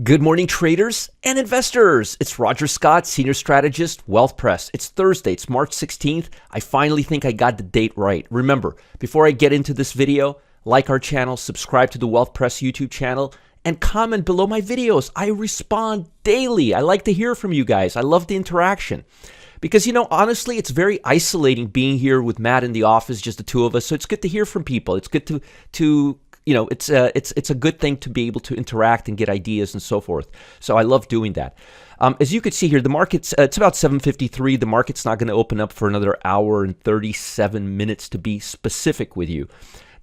Good morning, traders and investors. It's Roger Scott, Senior Strategist, Wealth Press. It's Thursday. It's March 16th. I finally think I got the date right. Remember, before I get into this video, like our channel, subscribe to the Wealth Press YouTube channel, and comment below my videos. I respond daily. I like to hear from you guys. I love the interaction. Because, honestly, it's very isolating being here with Matt in the office, just the two of us. So it's good to hear from people. It's good to it's a good thing to be able to interact and get ideas and so forth. So I love doing that. As you can see here, the market's it's about 7:53. The market's not going to open up for another hour and 37 minutes to be specific with you.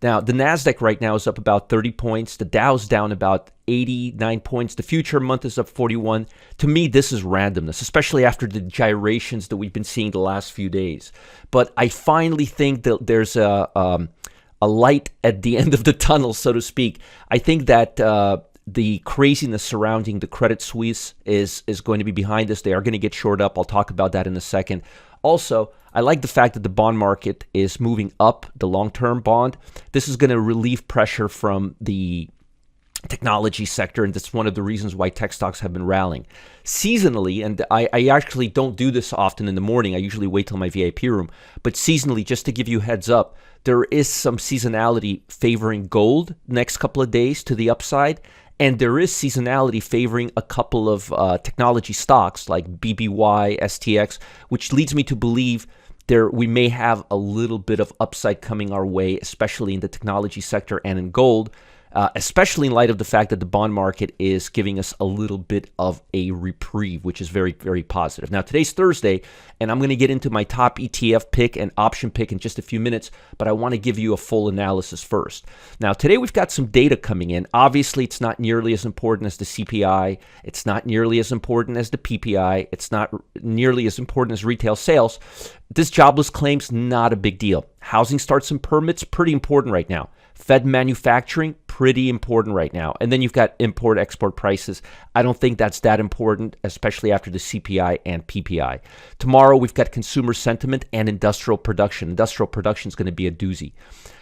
Now, the Nasdaq right now is up about 30 points. The Dow's down about 89 points. The future month is up 41. To me, this is randomness, especially after the gyrations that we've been seeing the last few days. But I finally think that there's a light at the end of the tunnel, so to speak. I think that the craziness surrounding the Credit Suisse is going to be behind us. They are going to get shored up. I'll talk about that in a second. Also, I like the fact that the bond market is moving up, the long-term bond. This is going to relieve pressure from the technology sector, and that's one of the reasons why tech stocks have been rallying. Seasonally, and I actually don't do this often in the morning. I usually wait till my VIP room. But seasonally, just to give you a heads up, there is some seasonality favoring gold next couple of days to the upside. And there is seasonality favoring a couple of technology stocks like BBY, STX, which leads me to believe we may have a little bit of upside coming our way, especially in the technology sector and in gold. Especially in light of the fact that the bond market is giving us a little bit of a reprieve, which is very, very positive. Now, today's Thursday, and I'm going to get into my top ETF pick and option pick in just a few minutes, but I want to give you a full analysis first. Now, today we've got some data coming in. Obviously, it's not nearly as important as the CPI. It's not nearly as important as the PPI. It's not nearly as important as retail sales. This jobless claim's not a big deal. Housing starts and permits, pretty important right now. Fed manufacturing, pretty important right now. And then you've got import-export prices. I don't think that's that important, especially after the CPI and PPI. Tomorrow, we've got consumer sentiment and industrial production. Industrial production is going to be a doozy.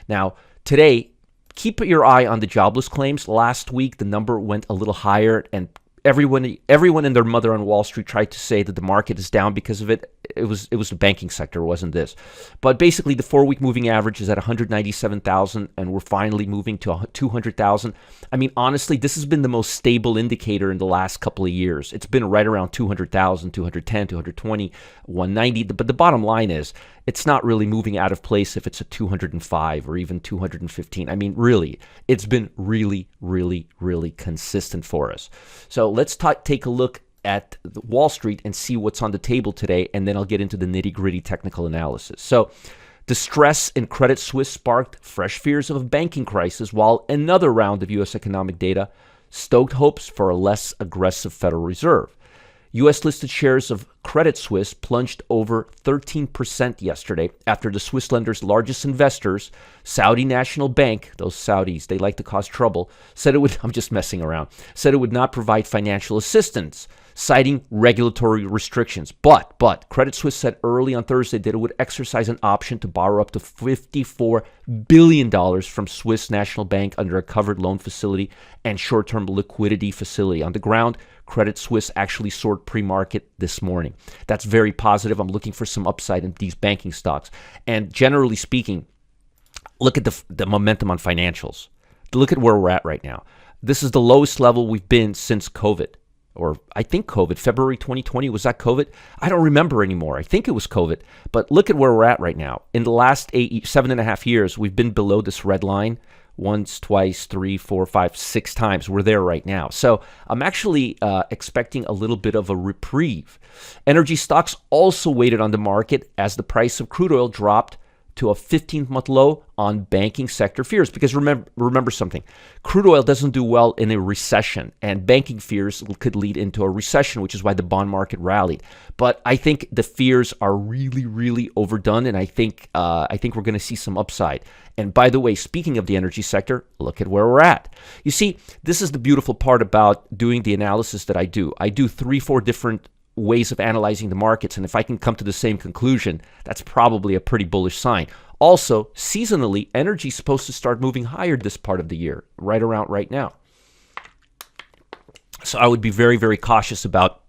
Now, today, keep your eye on the jobless claims. Last week, the number went a little higher, and everyone and their mother on Wall Street tried to say that the market is down because of it. It was the banking sector, wasn't this? But basically, the 4-week moving average is at 197,000, and we're finally moving to 200,000. I mean, honestly, this has been the most stable indicator in the last couple of years. It's been right around 200,000, 210, 220, 190. But the bottom line is, it's not really moving out of place if it's at 205 or even 215. I mean, really, it's been really, really, really consistent for us. So let's take a look at Wall Street and see what's on the table today, and then I'll get into the nitty-gritty technical analysis. So the stress in Credit Suisse sparked fresh fears of a banking crisis, while another round of U.S. economic data stoked hopes for a less aggressive Federal Reserve. U.S.-listed shares of Credit Suisse plunged over 13% yesterday after the Swiss lender's largest investors, Saudi National Bank, those Saudis, they like to cause trouble, said it would, I'm just messing around, said it would not provide financial assistance, citing regulatory restrictions. But Credit Suisse said early on Thursday that it would exercise an option to borrow up to $54 billion from Swiss National Bank under a covered loan facility and short-term liquidity facility. On the ground, Credit Suisse actually soared pre-market this morning. That's very positive. I'm looking for some upside in these banking stocks. And generally speaking, look at the momentum on financials. Look at where we're at right now. This is the lowest level we've been since COVID. Or I think COVID, February 2020, was that COVID? I don't remember anymore. I think it was COVID. But look at where we're at right now. In the last 7.5 years, we've been below this red line once, twice, 3, 4, 5, 6 times. We're there right now. So I'm actually expecting a little bit of a reprieve. Energy stocks also waited on the market as the price of crude oil dropped to a 15-month low on banking sector fears. Because remember something, crude oil doesn't do well in a recession, and banking fears could lead into a recession, which is why the bond market rallied. But I think the fears are really, really overdone, and I think we're going to see some upside. And by the way, speaking of the energy sector, look at where we're at. You see, this is the beautiful part about doing the analysis that I do. I do 3-4 different ways of analyzing the markets, and if I can come to the same conclusion, that's probably a pretty bullish sign. Also, seasonally, energy is supposed to start moving higher this part of the year, right around right now. So I would be very, very cautious about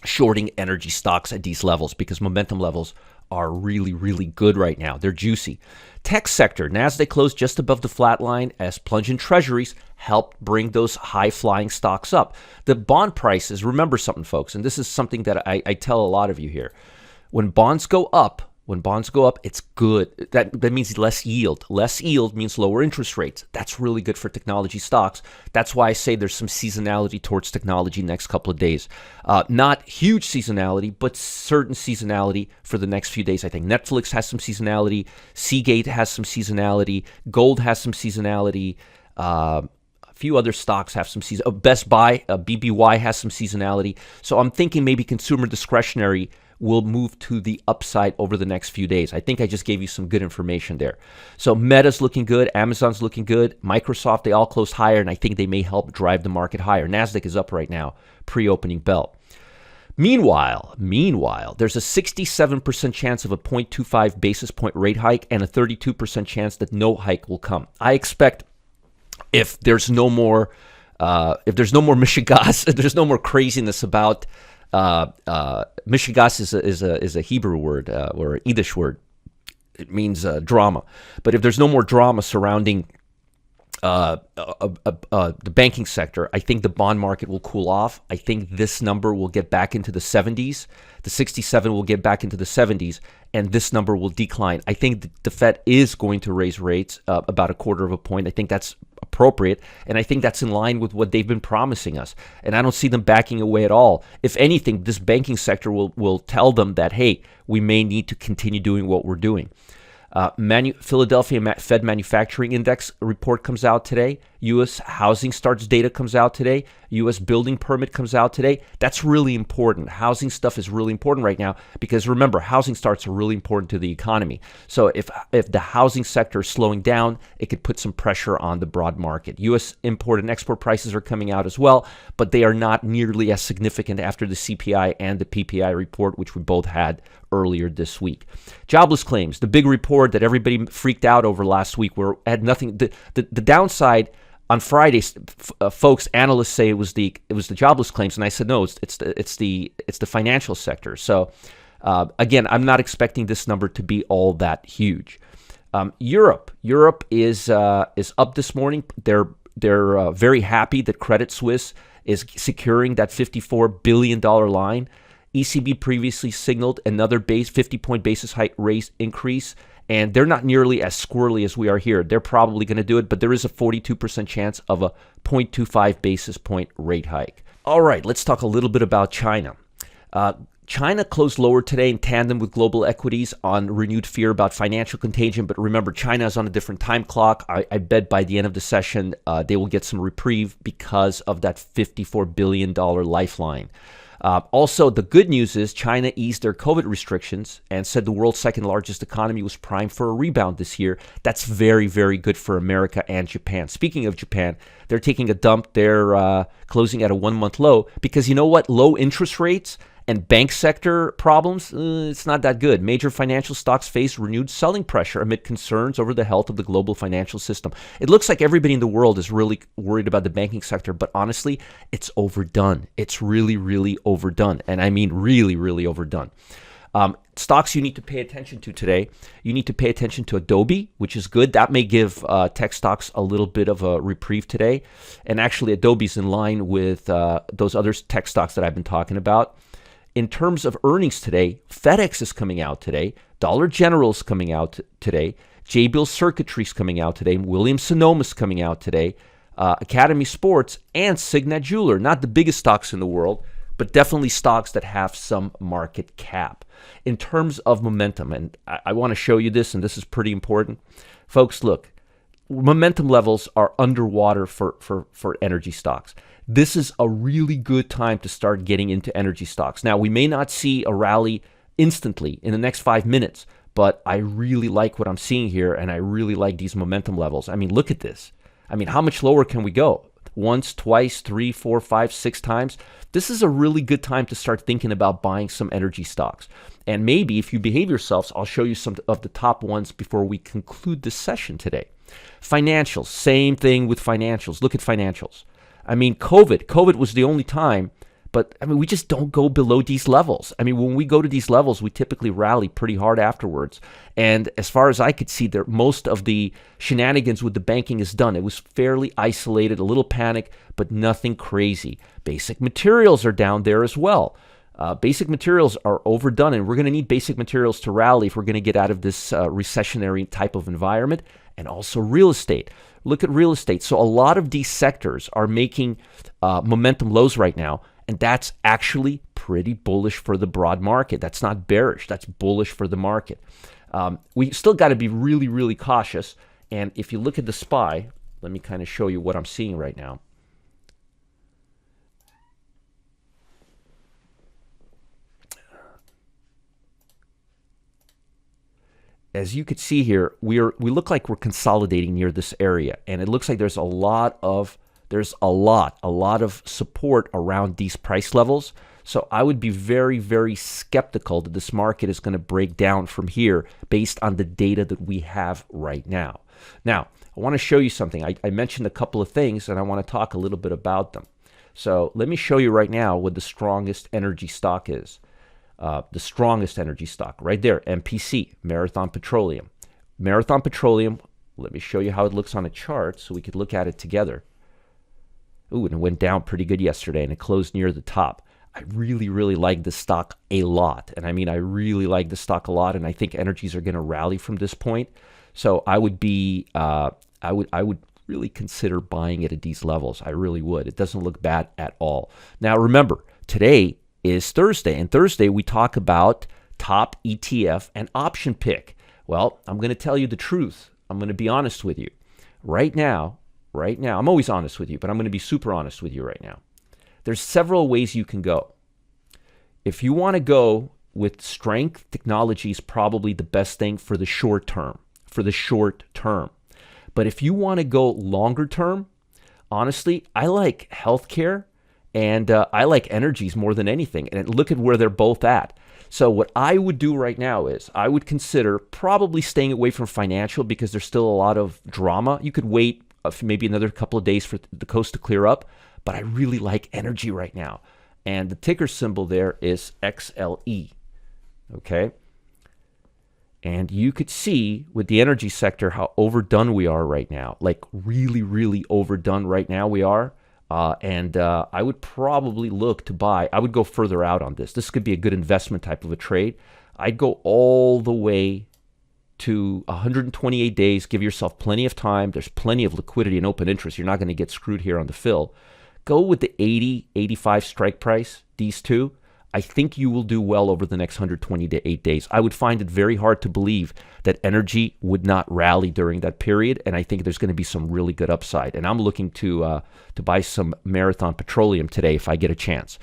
shorting energy stocks at these levels because momentum levels are really, really good right now. They're juicy. Tech sector, Nasdaq closed just above the flat line as plunging treasuries helped bring those high-flying stocks up. The bond prices, remember something, folks, and this is something that I tell a lot of you here. When bonds go up, it's good. That means less yield. Less yield means lower interest rates. That's really good for technology stocks. That's why I say there's some seasonality towards technology next couple of days. Not huge seasonality, but certain seasonality for the next few days. I think Netflix has some seasonality. Seagate has some seasonality. Gold has some seasonality. A few other stocks have some season. Best Buy, BBY has some seasonality. So I'm thinking maybe consumer discretionary will move to the upside over the next few days. I think I just gave you some good information there. So Meta's looking good, Amazon's looking good, Microsoft, they all closed higher, and I think they may help drive the market higher. Nasdaq is up right now, pre-opening bell. Meanwhile, there's a 67% chance of a 0.25 basis point rate hike and a 32% chance that no hike will come. I expect if there's no more mishigas, if there's no more craziness about mishigas is a Hebrew word or an Yiddish word. It means drama. But if there's no more drama surrounding the banking sector, I think the bond market will cool off. I think this number will get back into the 70s. The 67 will get back into the 70s, and this number will decline. I think the Fed is going to raise rates about a quarter of a point. I think that's appropriate, and I think that's in line with what they've been promising us. And I don't see them backing away at all. If anything, this banking sector will tell them that, hey, we may need to continue doing what we're doing. Philadelphia Fed Manufacturing Index report comes out today. U.S. housing starts data comes out today. U.S. building permit comes out today. That's really important. Housing stuff is really important right now because remember, housing starts are really important to the economy. So if the housing sector is slowing down, it could put some pressure on the broad market. U.S. import and export prices are coming out as well, but they are not nearly as significant after the CPI and the PPI report, which we both had earlier this week. Jobless claims, the big report that everybody freaked out over last week, had nothing. The downside on Friday, folks, analysts say it was the jobless claims, and I said no, it's the financial sector. So again, I'm not expecting this number to be all that huge. Europe is up this morning. They're very happy that Credit Suisse is securing that $54 billion line. ECB previously signaled another 50-point basis hike rate increase, and they're not nearly as squirrely as we are here. They're probably going to do it, but there is a 42% chance of a 0.25 basis point rate hike. All right, let's talk a little bit about China. China closed lower today in tandem with global equities on renewed fear about financial contagion. But remember, China is on a different time clock. I bet by the end of the session, they will get some reprieve because of that $54 billion lifeline. Also, the good news is China eased their COVID restrictions and said the world's second largest economy was primed for a rebound this year. That's very, very good for America and Japan. Speaking of Japan, they're taking a dump. They're closing at a 1-month low because you know what? Low interest rates and bank sector problems, it's not that good. Major financial stocks face renewed selling pressure amid concerns over the health of the global financial system. It looks like everybody in the world is really worried about the banking sector, but honestly, it's overdone. It's really, really overdone. And I mean really, really overdone. Stocks you need to pay attention to today. You need to pay attention to Adobe, which is good. That may give tech stocks a little bit of a reprieve today. And actually, Adobe's in line with those other tech stocks that I've been talking about. In terms of earnings today, FedEx is coming out today. Dollar General is coming out today. Jabil Circuitry is coming out today. Williams-Sonoma is coming out today. Academy Sports and Signet Jeweler. Not the biggest stocks in the world, but definitely stocks that have some market cap. In terms of momentum, and I want to show you this, and this is pretty important. Folks, look, momentum levels are underwater for energy stocks. This is a really good time to start getting into energy stocks. Now, we may not see a rally instantly in the next 5 minutes, but I really like what I'm seeing here, and I really like these momentum levels. I mean, look at this. I mean, how much lower can we go? Once, twice, 3, 4, 5, 6 times. This is a really good time to start thinking about buying some energy stocks. And maybe if you behave yourselves, I'll show you some of the top ones before we conclude this session today. Financials, same thing with financials. Look at financials. I mean, COVID was the only time, but I mean, we just don't go below these levels. I mean, when we go to these levels, we typically rally pretty hard afterwards. And as far as I could see, there most of the shenanigans with the banking is done. It was fairly isolated, a little panic, but nothing crazy. Basic materials are down there as well. Basic materials are overdone, and we're going to need basic materials to rally if we're going to get out of this recessionary type of environment. And also real estate. Look at real estate. So a lot of these sectors are making momentum lows right now, and that's actually pretty bullish for the broad market. That's not bearish. That's bullish for the market. We still got to be really, really cautious. And if you look at the SPY, let me kind of show you what I'm seeing right now. As you could see here, we look like we're consolidating near this area, and it looks like there's a lot of support around these price levels. So I would be very, very skeptical that this market is going to break down from here based on the data that we have right now. Now, I want to show you something. I mentioned a couple of things, and I want to talk a little bit about them. So let me show you right now what the strongest energy stock is. The strongest energy stock right there, MPC, Marathon Petroleum. Marathon Petroleum, let me show you how it looks on a chart so we could look at it together. Ooh, and it went down pretty good yesterday, and it closed near the top. I really, really like this stock a lot. And I mean, I really like the stock a lot, and I think energies are going to rally from this point. So I would be, I would really consider buying it at these levels. I really would. It doesn't look bad at all. Now, remember, today is Thursday, and Thursday we talk about top ETF and option pick. Well, I'm going to tell you the truth. I'm going to be honest with you. Right now, I'm always honest with you, but I'm going to be super honest with you right now. There's several ways you can go. If you want to go with strength, technology is probably the best thing for the short term, But if you want to go longer term, honestly, I like healthcare. And I like energies more than anything. And look at where they're both at. So what I would do right now is I would consider probably staying away from financial because there's still a lot of drama. You could wait maybe another couple of days for the coast to clear up. But I really like energy right now. And the ticker symbol there is XLE. Okay? And you could see with the energy sector how overdone we are right now. Like really, really overdone right now we are. I would probably look to buy. I would go further out on this. This could be a good investment type of a trade. I'd go all the way to 128 days. Give yourself plenty of time. There's plenty of liquidity and open interest. You're not going to get screwed here on the fill. Go with the 80, 85 strike price, these two. I think you will do well over the next 128 days. I would find it very hard to believe that energy would not rally during that period, and I think there's going to be some really good upside. And I'm looking to buy some Marathon Petroleum today if I get a chance.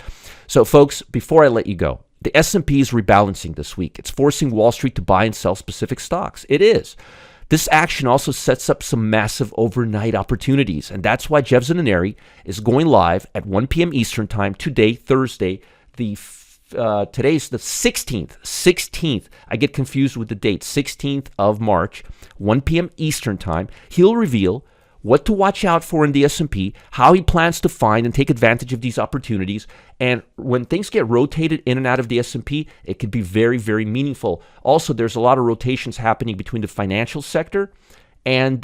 So, folks, before I let you go, the S&P is rebalancing this week. It's forcing Wall Street to buy and sell specific stocks. It is. This action also sets up some massive overnight opportunities, and that's why Jeff Zananeri is going live at 1 p.m. Eastern Time today, Thursday, today's the 16th. I get confused with the date. 16th of March, 1 p.m. Eastern Time. He'll reveal what to watch out for in the S&P, how he plans to find and take advantage of these opportunities. And when things get rotated in and out of the S&P, it could be very, very meaningful. Also, there's a lot of rotations happening between the financial sector and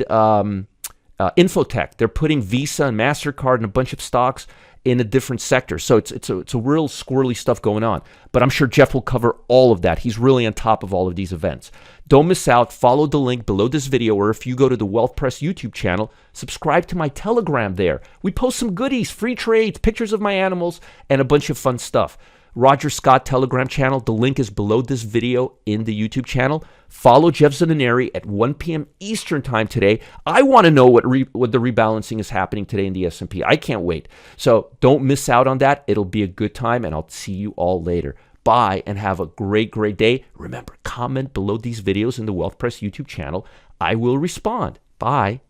infotech. They're putting Visa and MasterCard and a bunch of stocks in a different sector. So it's a real squirrely stuff going on. But I'm sure Jeff will cover all of that. He's really on top of all of these events. Don't miss out. Follow the link below this video, or if you go to the Wealth Press YouTube channel, subscribe to my Telegram there. We post some goodies, free trades, pictures of my animals, and a bunch of fun stuff. Roger Scott Telegram channel. The link is below this video in the YouTube channel. Follow Jeff Zananeri at 1 p.m. Eastern Time today. I want to know what the rebalancing is happening today in the S&P. I can't wait. So don't miss out on that. It'll be a good time, and I'll see you all later. Bye, and have a great, great day. Remember, comment below these videos in the Wealth Press YouTube channel. I will respond. Bye.